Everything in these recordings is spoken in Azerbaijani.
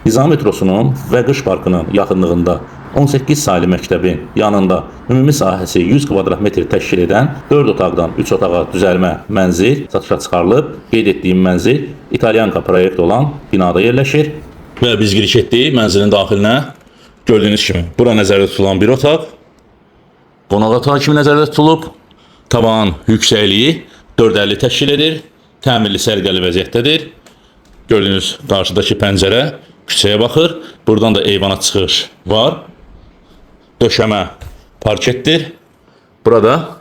Nizam metrosunun və Qış Parkının yaxınlığında 18 saylı məktəbin yanında ümumi sahəsi 100 kvadrat metr təşkil edən 4 otaqdan 3 otağa düzəlmə mənzil satışa çıxarılıb. Qeyd etdiyim mənzil İtalyanka proyekti olan binada yerləşir. Və biz giriş etdik mənzilin daxilinə. Gördüyünüz kimi bura nəzərdə tutulan bir otaq. Qonaq otağı kimi nəzərdə tutulub. Tavan yüksəkliyi 4.50 təşkil edir. Təmirli sərgəli vəziyyətdədir. Gördüyünüz qarşıdakı pəncərə küçəyə baxır. Buradan da eyvana çıxış var. Döşəmə parketdir. Burada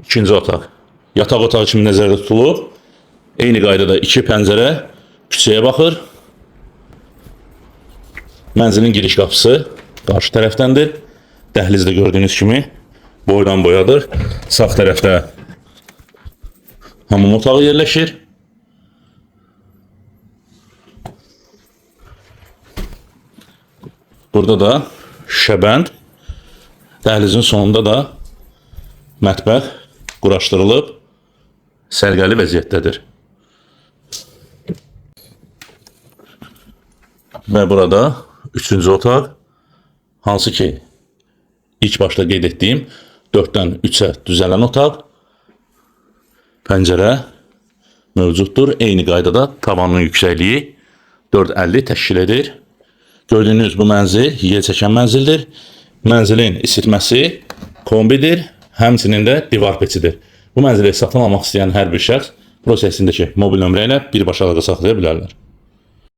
ikinci otaq. Yataq otağı kimi nəzərdə tutulub. Eyni qaydada iki pəncərə küçəyə baxır. Mənzilin giriş qapısı qarşı tərəfdəndir. Dəhlizdə gördüyünüz kimi boydan boyadır. Sağ tərəfdə hamam otağı yerləşir. Burada da şüşəbənd. Dəhlizin sonunda da mətbəx quraşdırılıb sərgəli vəziyyətdədir. Və burada üçüncü otaq, hansı ki ilk başda qeyd etdiyim 4-dən 3-ə düzələn otaq. Pəncərə mövcuddur. Eyni qaydada tavanın yüksəkliyi 4.50 təşkil edir. Gördüyünüz bu mənzil yel çəkən mənzildir. Mənzilin isitməsi kombidir, həmçinin də divar peçidir. Bu mənzili satın almaq istəyən hər bir şəxs prosesindəki mobil nömrə ilə birbaşa əlaqə saxlaya bilərlər.